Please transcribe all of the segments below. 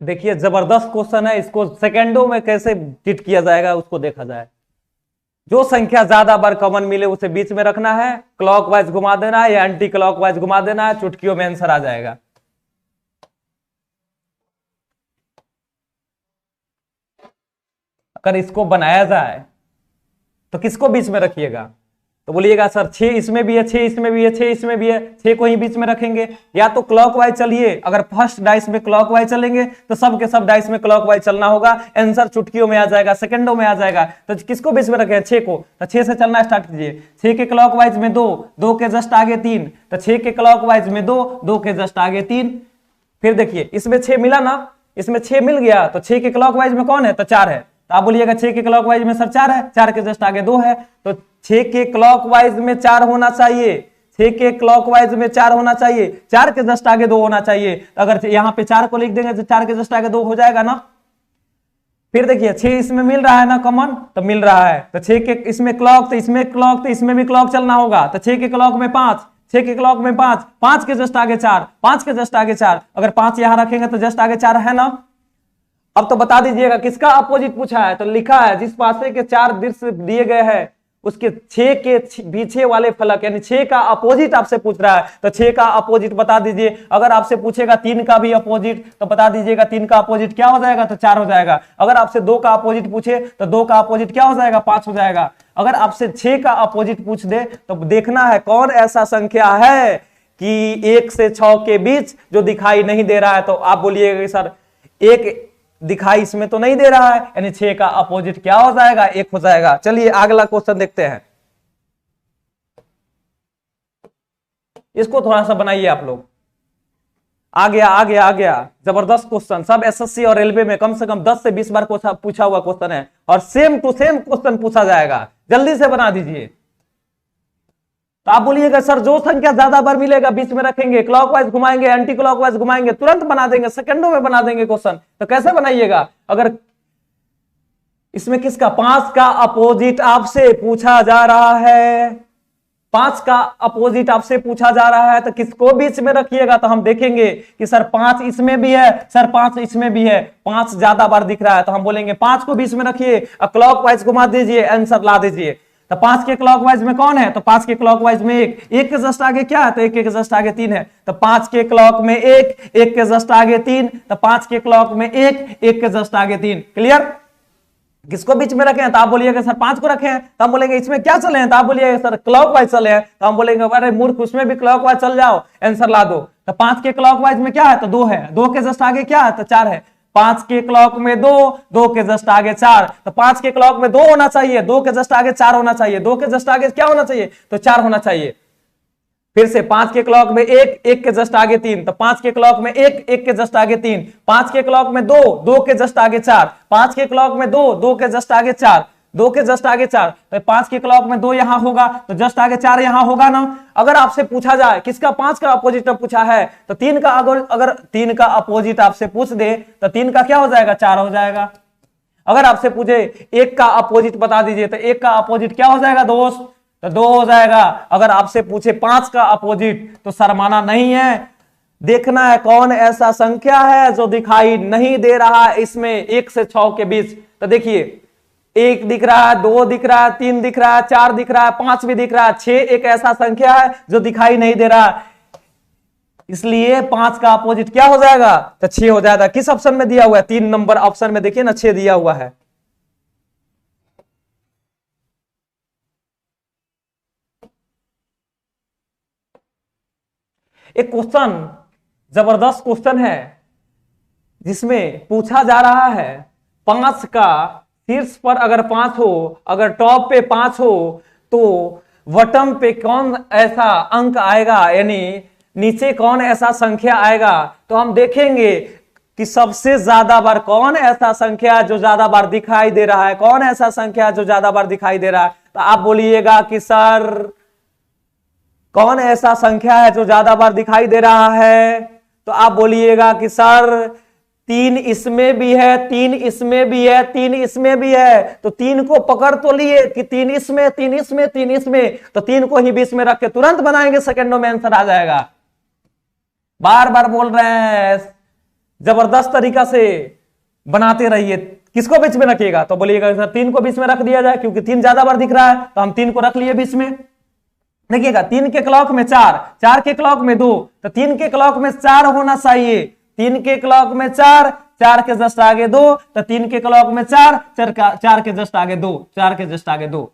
देखिए जबरदस्त क्वेश्चन है, इसको सेकेंडों में कैसे टिट किया जाएगा उसको देखा जाए। जो संख्या ज्यादा बार कॉमन मिले उसे बीच में रखना है, क्लॉकवाइज घुमा देना है या एंटी क्लॉकवाइज घुमा देना है, चुटकियों में आंसर आ जाएगा। अगर इसको बनाया जाए तो किसको बीच में रखिएगा? तो बोलिएगा सर 6 इसमें भी है, 6 इसमें भी है, 6 इसमें भी है, 6 को ही बीच में रखेंगे। या तो क्लॉकवाइज चलिए, अगर फर्स्ट डाइस में क्लॉकवाइज चलेंगे तो सब के सब डाइस में क्लॉकवाइज चलना होगा, आंसर चुटकियों में आ जाएगा, सेकंडों में आ जाएगा। तो किसको बीच में रखें? 6 को। तो 6 से चलना स्टार्ट कीजिए। 6 के क्लॉकवाइज में 2, 2 के जस्ट आगे 3, तो 6 के क्लॉकवाइज में 2, 2 के जस्ट आगे 3। फिर देखिए इसमें 6 मिला ना, इसमें 6 मिल गया, तो 6 के क्लॉकवाइज में कौन है? तो 4 है। तो आप बोलिएगा 6 के क्लॉकवाइज में सर 4 है, 4 के जस्ट आगे 2 है, तो 6 के क्लॉकवाइज में 4 होना चाहिए, 6 के क्लॉकवाइज में 4 होना चाहिए, 4 के जस्ट आगे 2 होना चाहिए। अगर यहां पे 4 को लिख देंगे तो 4 के जस्ट आगे 2 हो जाएगा ना। फिर देखिए 6 इसमें मिल रहा है ना कॉमन, तो मिल रहा है, तो 6 के इसमें क्लॉक, तो इसमें क्लॉक, तो इसमें भी क्लॉक चलना होगा। तो 6 के क्लॉक में 5, 6 के क्लॉक में 5, 5 के जस्ट आगे 4, 5 के जस्ट आगे 4, अगर 5 यहां रखेंगे तो जस्ट आगे 4 है ना। अब तो बता दीजिएगा किसका अपोजिट पूछा है। तो लिखा है जिस पासे के 4 दृश्य दिए गए हैं उसके 6 के पीछे वाले फलक, यानी 6 का अपोजिट आपसे पूछ रहा है, तो 6 का अपोजिट बता दीजिए। अगर आपसे पूछेगा 3 का भी अपोजिट तो बता दीजिएगा 3 का अपोजिट क्या हो जाएगा? तो 4 हो जाएगा। अगर आपसे 2 का अपोजिट पूछे तो 2 का अपोजिट क्या हो जाएगा? 5 हो जाएगा। अगर आपसे 6 का अपोजिट पूछ दे तो देखना है कौन ऐसा संख्या है कि 1 से 6 के बीच जो दिखाई नहीं दे रहा है। तो आप बोलिएगा सर 1 दिखाई इसमें तो नहीं दे रहा है, यानी 6 का अपोजिट क्या हो जाएगा? 1 हो जाएगा। चलिए अगला क्वेश्चन देखते हैं, इसको थोड़ा सा बनाइए आप लोग। आ गया आ गया आ गया, जबरदस्त क्वेश्चन, सब एसएससी और रेलवे में कम से कम 10 से 20 बार पूछा हुआ क्वेश्चन है और सेम टू सेम क्वेश्चन पूछा जाएगा। जल्दी से बना दीजिए। तो आप बोलिएगा सर जो संख्या ज्यादा बार मिलेगा बीच में रखेंगे, क्लॉकवाइज घुमाएंगे, एंटी क्लॉकवाइज घुमाएंगे, तुरंत बना देंगे, सेकंडों में बना देंगे क्वेश्चन। तो कैसे बनाइएगा? अगर इसमें किसका 5 का अपोजिट आपसे पूछा जा रहा है, 5 का अपोजिट आपसे पूछा जा रहा है, तो किसको बीच में रखिएगा? तो हम देखेंगे कि सर 5 इसमें भी है, सर 5 इसमें भी है, 5 ज्यादा बार दिख रहा है, तो हम बोलेंगे 5 को बीच में रखिए और क्लॉकवाइज घुमा दीजिए, आंसर ला दीजिए। तो 5 के क्लॉकवाइज में कौन है? तो 5 के क्लॉकवाइज में 1, 1 के जस्ट आगे क्या है? तो 1 के जस्ट आगे 3 है, तो 5 के क्लॉक में 1, 1 के जस्ट आगे 3, तो 5 के क्लॉक में 1, 1 के जस्ट आगे 3। क्लियर? किसको बीच में रखे हैं? तो आप बोलिएगा सर 5 को रखे हैं, तो हम बोलेंगे इसमें क्या चले हैं? तो आप बोलिएगा सर क्लॉकवाइज चले हैं, तो हम बोलेंगे अरे मूर्ख उसमें भी क्लॉकवाइज चल जाओ, आंसर ला दो। तो 5 के क्लॉकवाइज में क्या है? तो 2 है, 2 के जस्ट आगे क्या है? तो 4 है, 5 के क्लॉक में 2, 2 के जस्ट आगे 4, तो 5 के क्लॉक में 2 होना चाहिए, 2 के जस्ट आगे 4 होना चाहिए, 2 के जस्ट आगे क्या होना चाहिए? तो 4 होना चाहिए। फिर से 5 के क्लॉक में 1, 1 के जस्ट आगे 3, तो 5 के क्लॉक में 1, 1 के जस्ट आगे 3, 5 के क्लॉक में 2, 2 के जस्ट आगे 4, 5 के क्लॉक में 2, 2 के जस्ट आगे 4, 2 के जस्ट आगे 4, तो 5 के क्लॉक में 2 यहां होगा, तो जस्ट आगे 4 यहां होगा ना। अगर आपसे पूछा जाए किसका 5 का अपोजिट पूछा है, तो 3 का, अगर 3 का अपोजिट आपसे पूछ दे तो 3 का क्या हो जाएगा? 4 हो जाएगा। अगर आपसे पूछे 1 का अपोजिट बता दीजिए तो 1 का अपोजिट क्या हो जाएगा दोस्त? तो 2 हो जाएगा। अगर आपसे पूछे 5 का अपोजिट तो शर्माना नहीं है, देखना है कौन ऐसा संख्या है जो दिखाई नहीं दे रहा है इसमें 1 से 6 के बीच। तो देखिए 1 दिख रहा है, 2 दिख रहा है, 3 दिख रहा है, 4 दिख रहा है, 5 भी दिख रहा है, 6 एक ऐसा संख्या है जो दिखाई नहीं दे रहा, इसलिए 5 का अपोजिट क्या हो जाएगा? तो 6 हो जाएगा। किस ऑप्शन में दिया हुआ है? 3 नंबर ऑप्शन में देखिए ना 6 दिया हुआ है। एक क्वेश्चन, जबरदस्त क्वेश्चन है जिसमें पूछा जा रहा है 5 का शीर्ष पर अगर 5 हो, अगर टॉप पे 5 हो तो बॉटम पे कौन ऐसा अंक आएगा, यानी नीचे कौन ऐसा संख्या आएगा। तो हम देखेंगे कि सबसे ज्यादा बार कौन ऐसा संख्या जो ज्यादा बार दिखाई दे रहा है, कौन ऐसा संख्या जो ज्यादा बार दिखाई दे रहा है। तो आप बोलिएगा कि सर कौन ऐसा संख्या है जो ज्यादा बार दिखाई दे रहा है? तो आप बोलिएगा कि सर 3 इसमें भी है, 3 इसमें भी है, 3 इसमें भी है। तो 3 को पकड़ तो लिए कि 3 इसमें, 3 इसमें, 3 इसमें, तो 3 को ही बीच में रख के तुरंत बनाएंगे, सेकंडों में आंसर आ जाएगा। बार बार बोल रहे हैं जबरदस्त तरीका से बनाते रहिए। किसको बीच में रखिएगा, तो बोलिएगा सर 3 को बीच में रख दिया जाए, क्योंकि 3 ज्यादा बार दिख रहा है तो हम 3 को रख लिए बीच में। देखिएगा 3 के क्लॉक में 4, 4 के क्लॉक में 2, तो 3 के क्लॉक में 4 होना चाहिए। 3 के क्लॉक में 4, 4 के जस्ट आगे 2, तो 3 के क्लॉक में 4, 4 के जस्ट आगे 2, 4 के जस्ट आगे 2।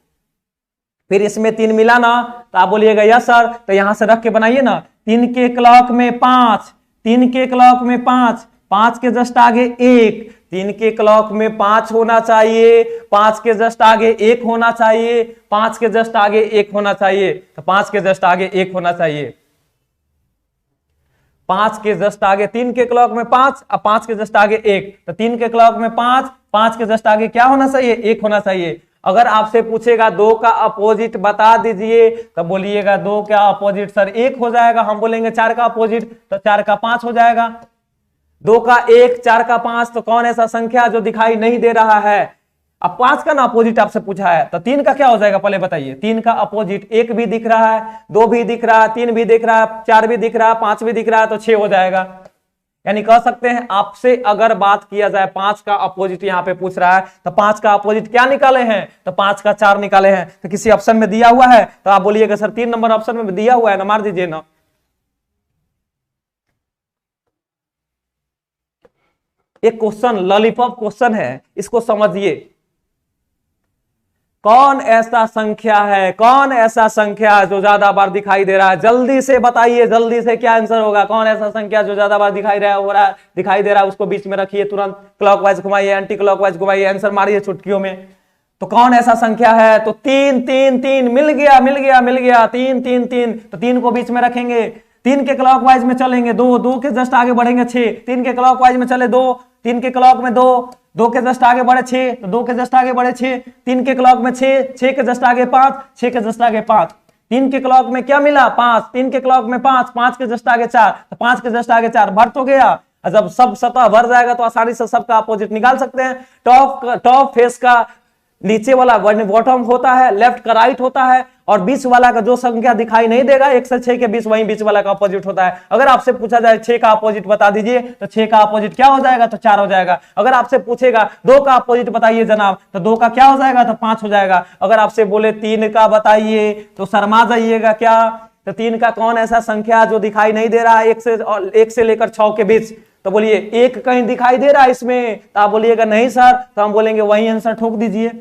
फिर इसमें 3 मिला ना, तो आप बोलिएगा यस सर, तो यहां से रख के बनाइए ना। 3 के क्लॉक में 5, 3 के क्लॉक में 5, 5 के जस्ट आगे 1, 3 के क्लॉक में 5 होना चाहिए, 5 के जस्ट आगे 1 होना चाहिए, 5 के जस्ट आगे 1 होना चाहिए, तो 5 के जस्ट आगे 1 होना चाहिए। 5 के जस्ट आगे 3 के क्लॉक में 5, अब 5 के जस्ट आगे 1, तो 3 के क्लॉक में 5, 5 के जस्ट आगे क्या होना चाहिए, 1 होना चाहिए। अगर आपसे पूछेगा 2 का अपोजिट बता दीजिए, तो बोलिएगा 2 का अपोजिट सर 1 हो जाएगा। हम बोलेंगे 4 का अपोजिट, तो 4 का 5 हो जाएगा। 2 का 1, 4 का 5, तो कौन ऐसा संख्या जो दिखाई नहीं दे रहा है। अब 5 का ना अपोजिट आपसे पूछा है, तो 3 का क्या हो जाएगा पहले बताइए। 3 का अपोजिट 1 भी दिख रहा है, 2 भी दिख रहा है, 3 भी दिख रहा है, 4 भी दिख रहा है, 5 भी दिख रहा है, तो 6 हो जाएगा। यानी कह सकते हैं आपसे अगर बात किया जाए 5 का अपोजिट यहाँ पे पूछ रहा है, तो 5 का अपोजिट क्या निकाले हैं, तो 5 का 4 निकाले हैं। तो किसी ऑप्शन में दिया हुआ है, तो आप बोलिएगा सर 3 नंबर ऑप्शन में दिया हुआ है ना, मार दीजिए ना। एक क्वेश्चन लॉलीपॉप क्वेश्चन है, इसको समझिए। कौन ऐसा संख्या है, कौन ऐसा संख्या जो ज्यादा बार दिखाई दे रहा है, जल्दी से बताइए, जल्दी से क्या आंसर होगा। कौन ऐसा संख्या जो ज्यादा बार दिखाई दे रहा है, उसको बीच में रखिए, तुरंत क्लॉकवाइज घुमाइए, एंटी क्लॉकवाइज घुमाइए, आंसर मारिए चुटकियों में। तो कौन ऐसा संख्या है, तो 3 3 3 मिल गया, मिल गया, मिल गया, 3 3 3, तो 3 को बीच में रखेंगे। 3 के क्लॉकवाइज में चलेंगे 2, 2 के जस्ट आगे बढ़ेंगे 6, 3 के क्लॉकवाइज में चले 2, 3 के क्लॉक में 2, 2 के जस्ट आगे बढ़े 6, तो 2 के जस्ट आगे बढ़े 6, 3 के क्लॉक में 6, 6 के जस्ट आगे 5, 6 के जस्ट आगे 5, 3 के क्लॉक में क्या मिला 5, 3 के क्लॉक में 5, 5 के जस्ट आगे 4, तो 5 के जस्ट आगे 4 भर तो गया। जब सब सतह भर जाएगा तो आसानी से सबका अपोजिट निकाल सकते हैं। टॉप फेस का नीचे वाला बॉटम होता है, लेफ्ट का राइट होता है, और बीच वाला का जो संख्या दिखाई नहीं देगा 1 से 6 के बीच, वहीं बीच वाला का अपोजिट होता है। अगर आपसे पूछा जाए 6 का अपोजिट बता दीजिए, तो 6 का अपोजिट क्या हो जाएगा, तो 4 हो जाएगा। अगर आपसे पूछेगा 2 का अपोजिट बताइए जनाब, तो 2 का क्या हो जाएगा, तो 5 हो जाएगा। अगर आपसे बोले 3 का बताइए, तो शर्मा जाइएगा क्या, तो 3 का कौन ऐसा संख्या जो दिखाई नहीं दे रहा है 1 से लेकर 6 के बीच, तो बोलिए 1 कहीं दिखाई दे रहा है इसमें, तो आप बोलिएगा नहीं सर, तो हम बोलेंगे वही आंसर ठोक दीजिए।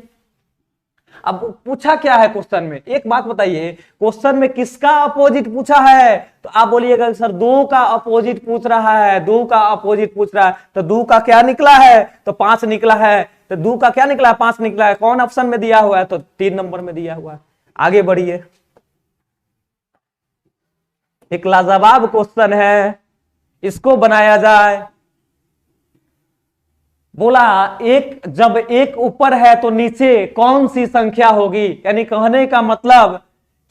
अब पूछा क्या है क्वेश्चन में, एक बात बताइए, क्वेश्चन में किसका अपोजिट पूछा है, तो आप बोलिएगा सर 2 का अपोजिट पूछ रहा है, 2 का अपोजिट पूछ रहा है, तो 2 का क्या निकला है, तो 5 निकला है। तो 2 का क्या निकला है, 5 निकला है। कौन ऑप्शन में दिया हुआ है, तो 3 नंबर में दिया हुआ है। आगे बढ़िए, एक लाजवाब क्वेश्चन है, इसको बनाया जाए। बोला जब एक ऊपर है तो नीचे कौन सी संख्या होगी, यानी कहने का मतलब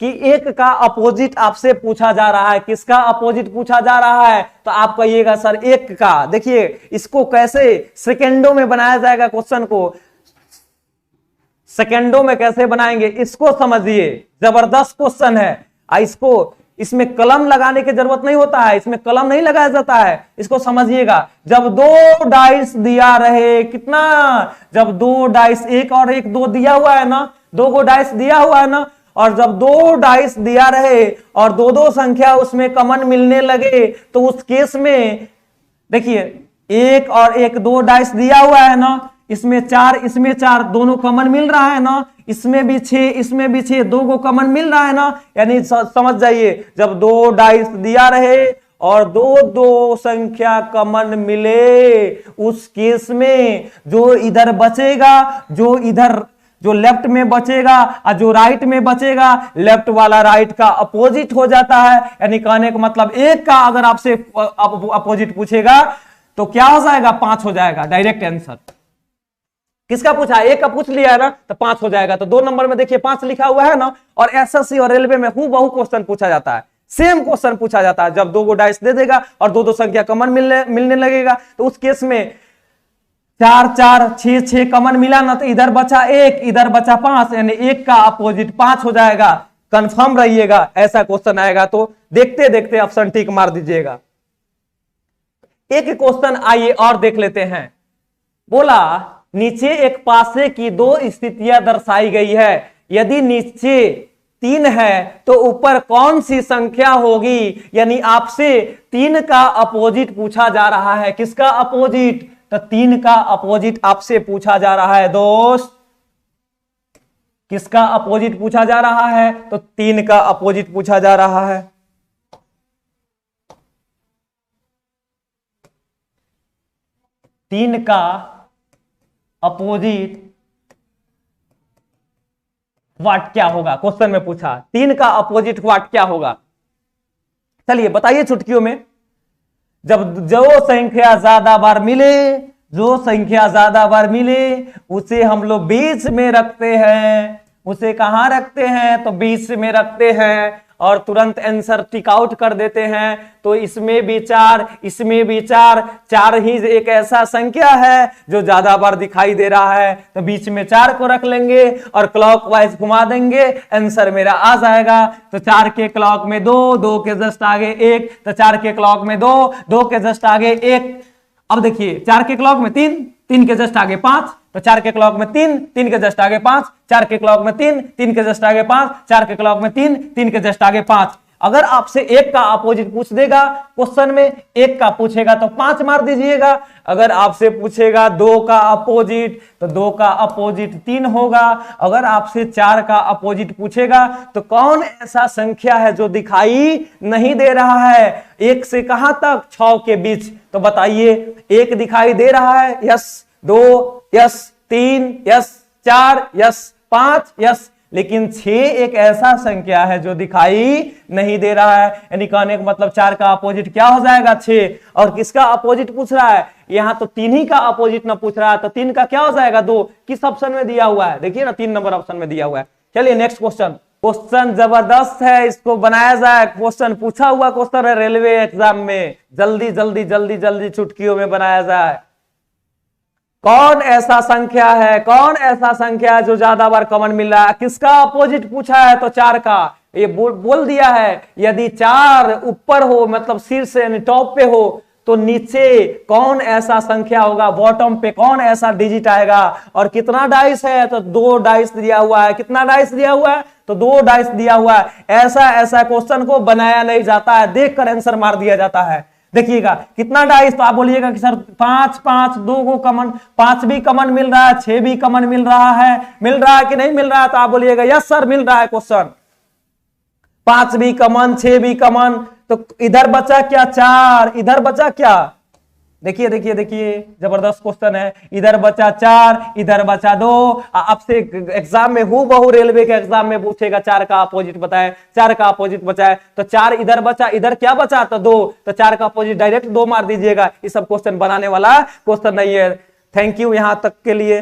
कि 1 का अपोजिट आपसे पूछा जा रहा है। किसका अपोजिट पूछा जा रहा है, तो आप कहिएगा सर 1 का। देखिए इसको कैसे सेकेंडों में बनाया जाएगा, क्वेश्चन को सेकेंडों में कैसे बनाएंगे इसको समझिए, जबरदस्त क्वेश्चन है। इसमें कलम लगाने की जरूरत नहीं होता है, इसमें कलम नहीं लगाया जाता है। इसको समझिएगा, जब 2 डाइस दिया रहे, कितना, जब 2 डाइस, 1 और 1 2 दिया हुआ है ना, 2 को डाइस दिया हुआ है ना, और जब 2 डाइस दिया रहे और 2 संख्या उसमें कॉमन मिलने लगे, तो उस केस में देखिए 1 और 1 2 डाइस दिया हुआ है ना, इसमें 4 इसमें 4 दोनों कॉमन मिल रहा है ना, इसमें भी 6 इसमें भी 6 2 को कॉमन मिल रहा है ना। यानी समझ जाइए, जब 2 डाइस दिया रहे और 2 संख्या कॉमन मिले, उस केस में जो इधर बचेगा, जो लेफ्ट में बचेगा और जो राइट में बचेगा, लेफ्ट वाला राइट का अपोजिट हो जाता है। यानी कहने का मतलब 1 का अगर आपसे अपोजिट पूछेगा तो क्या हो जाएगा, 5 हो जाएगा। Direct answer. किसका पूछा, 1 का पूछ लिया है ना, तो 5 हो जाएगा। तो 2 नंबर में देखिए 5 लिखा हुआ है ना, और एसएससी और रेलवे में हूबहू क्वेश्चन पूछा जाता है, सेम क्वेश्चन पूछा जाता है। जब 2 को डाइस दे देगा और 2 संख्या कॉमन मिलने लगेगा, तो उस केस में 4 4 6 6 कॉमन मिला ना, तो इधर बचा 1 इधर बचा 5, यानी 1 का अपोजिट 5 हो जाएगा। कंफर्म रहिएगा, ऐसा क्वेश्चन आएगा तो देखते देखते ऑप्शन टिक मार दीजिएगा। एक क्वेश्चन आइए और देख लेते हैं। बोला नीचे एक पासे की दो स्थितियां दर्शाई गई है, यदि नीचे 3 है तो ऊपर कौन सी संख्या होगी। यानी आपसे 3 का अपोजिट पूछा जा रहा है। किसका अपोजिट? तो 3 का अपोजिट आपसे पूछा जा रहा है दोस्त। किसका अपोजिट पूछा जा रहा है? तो 3 का अपोजिट पूछा जा रहा है। तीन का अपोजिट व्हाट क्या होगा? क्वेश्चन में पूछा 3 का अपोजिट व्हाट क्या होगा। चलिए बताइए चुटकियों में। जब जो संख्या ज्यादा बार मिले, जो संख्या ज्यादा बार मिले उसे हम लोग बीच में रखते हैं। उसे कहां रखते हैं? तो बीच में रखते हैं और तुरंत आंसर टिक आउट कर देते हैं। तो इसमें भी 4, इसमें भी 4, 4 ही एक ऐसा संख्या है जो ज्यादा बार दिखाई दे रहा है, तो बीच में 4 को रख लेंगे और क्लॉकवाइज घुमा देंगे, आंसर मेरा आ जाएगा। तो 4 के क्लॉक में 2, 2 के जस्ट आगे 1, तो 4 के क्लॉक में 2, 2 के जस्ट आगे 1। अब देखिए 4 के क्लॉक में 3, 3 के जस्ट आगे 5, तो 4 के क्लॉक में 3, 3 के जस्ट आगे 5, 4 के क्लॉक में 3, 3 के जस्ट आगे 5, 4 के क्लॉक में 3, 3 के जस्ट आगे 5। अगर आपसे 1 का अपोजिट पूछ देगा क्वेश्चन में, 1 का पूछेगा तो 5 मार दीजिएगा। अगर आपसे पूछेगा 2 का अपोजिट तो 2 का अपोजिट 3 होगा। अगर आपसे 4 का अपोजिट पूछेगा तो कौन ऐसा संख्या है जो दिखाई नहीं दे रहा है 1 से कहां तक? 6 के बीच। तो बताइए 1 दिखाई दे रहा है? Yes. 2 yes, 3 yes, 4 yes, 5 yes, लेकिन 6 एक ऐसा संख्या है जो दिखाई नहीं दे रहा है। यानी कहने का मतलब 4 का अपोजिट क्या हो जाएगा? 6। और किसका अपोजिट पूछ रहा है? यहां तो 3 ही का अपोजिट ना पूछ रहा है, तो 3 का क्या हो जाएगा? 2। किस ऑप्शन में दिया हुआ है? देखिए ना 3 नंबर ऑप्शन में दिया हुआ है। चलिए नेक्स्ट क्वेश्चन। क्वेश्चन जबरदस्त है, इसको बनाया जाए। क्वेश्चन पूछा हुआ क्वेश्चन है रेलवे एग्जाम में, जल्दी जल्दी जल्दी जल्दी चुटकियों में बनाया जाए। कौन ऐसा संख्या है, कौन ऐसा संख्या है जो ज्यादा बार कॉमन मिल रहा है? किसका अपोजिट पूछा है? तो 4 का। ये बोल दिया है यदि 4 ऊपर हो, मतलब सिर से यानी टॉप पे हो, तो नीचे कौन ऐसा संख्या होगा, बॉटम पे कौन ऐसा डिजिट आएगा। और कितना डाइस है? तो 2 डाइस दिया हुआ है। कितना डाइस दिया हुआ है? तो 2 डाइस दिया हुआ है। ऐसा ऐसा क्वेश्चन को बनाया नहीं जाता है, देखकर आंसर मार दिया जाता है। देखिएगा कितना डाइस, तो आप बोलिएगा कि सर 5 5, 2 को कॉमन, 5 भी कॉमन मिल रहा है, 6 भी कॉमन मिल रहा है। मिल रहा है कि नहीं मिल रहा है? तो आप बोलिएगा यस सर मिल रहा है क्वेश्चन। 5 भी कॉमन, 6 भी कॉमन, तो इधर बचा क्या? 4। इधर बचा क्या? देखिए देखिए देखिए, जबरदस्त क्वेश्चन है। इधर बचा 4, इधर बचा 2। आपसे एग्जाम में हूबहू रेलवे के एग्जाम में पूछेगा 4 का अपोजिट बताए, 4 का अपोजिट बचाए, तो 4 इधर बचा, इधर क्या बचा? तो 2, तो 4 का अपोजिट डायरेक्ट 2 मार दीजिएगा। ये सब क्वेश्चन बनाने वाला क्वेश्चन नहीं है। थैंक यू यहां तक के लिए।